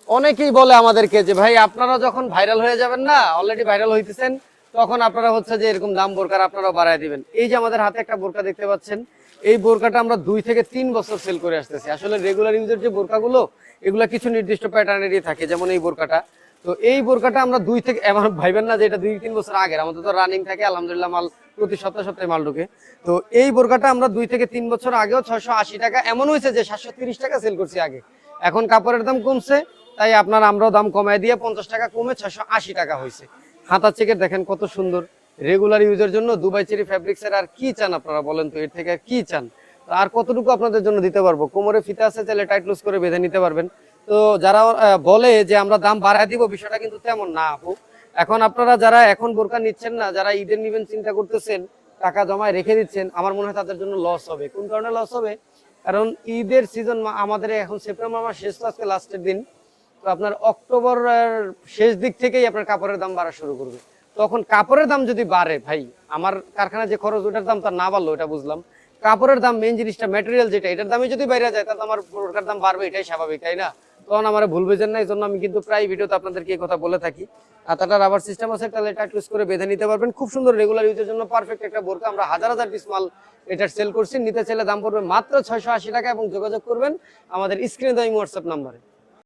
অনেকেই বলে আমাদেরকে যে ভাই আপনারা যখন ভাইরাল হয়ে যাবেন না, অলরেডি ভাইরাল হইতেছেন, তখন আপনারা হচ্ছে যে এরকম দাম বোরকার আপনারা বাড়ায় দিবেন। এই যে আমাদের হাতে একটা বোরকা দেখতে পাচ্ছেন, এই বোরকাটা আমরা 2 থেকে 3 বছর সেল করে আসতেছি। আসলে রেগুলার ইউজের যে বোরকাগুলো, এগুলা কিছু নির্দিষ্ট প্যাটার্নেরই থাকে, যেমন এই বোরকাটা। তো এই বোরকাটা আমরা 2 থেকে, এমন ভাইবেন না যে এটা 2-3 বছর আগের, আমাদের তো রানিং থাকে আলহামদুলিল্লাহ, মাল প্রতি সপ্তাহে সপ্তাহে মাল ঢুকে। তো এই বোরকাটা আমরা 2 থেকে 3 বছর আগেও 680 টাকা, এমন হয়েছে যে 730 টাকা সেল করছি আগে। এখন কাপড়ের দাম কমছে, তাই আপনার আমরাও দাম কমায় দিয়ে 50 টাকা কমে 680 টাকা হয়েছে। হাতা চেকের দেখেন কত সুন্দর, রেগুলার ইউজের জন্য দুবাই চেরি ফ্যাব্রিক্সের আর কি চান আপনারা বলেন তো, এর থেকে আর কি চান? আর কতটুকু আপনাদের জন্য দিতে পারবো? কোমরে ফিতা আছে, চাইলে টাইট লুজ করে বেঁধে নিতে পারবেন। তো যারা বলে যে আমরা দাম বাড়ায় দিব, বিষয়টা কিন্তু তেমন না আপু। এখন আপনারা যারা এখন বোরকা নিচ্ছেন না, যারা ঈদের নিবেন চিন্তা করতেছেন, টাকা জমায় রেখে দিচ্ছেন, আমার মনে হয় তাদের জন্য লস হবে। কোন কারণে লস হবে? কারণ ঈদের সিজন আমাদের এখন সেপ্টেম্বর মাস শেষ, আজকে লাস্টের দিন। তো আপনার অক্টোবরের শেষ দিক থেকেই আপনার কাপড়ের দাম বাড়া শুরু করবে। তখন কাপড়ের দাম যদি বাড়ে, ভাই আমার কারখানা যে খরচ, ওটার দাম তার না বাড়লো, এটা বুঝলাম। কাপড়ের দাম, মেইন জিনিসটা ম্যাটেরিয়াল যেটা, এটার দামে যদি বাইরে যায়, তাহলে আমার বোরকার দাম বাড়বে, এটাই স্বাভাবিক, তাই না? তখন আমার ভুল বুঝেন না, এই জন্য আমি কিন্তু প্রায় ভিডিওতে আপনাদেরকে এই কথা বলে থাকি। হাতাটা রাবার সিস্টেম আছে, তাহলে এটা ইউজ করে বেঁধে নিতে পারবেন। খুব সুন্দর রেগুলার ইউজের জন্য পারফেক্ট একটা বোরকা। আমরা হাজার হাজার পিস মাল এটার সেল করছি। নিতে চাইলে দাম পড়বে মাত্র 680 টাকা, এবং যোগাযোগ করবেন আমাদের স্ক্রিনে দেওয়া হোয়াটসঅ্যাপ নাম্বারে।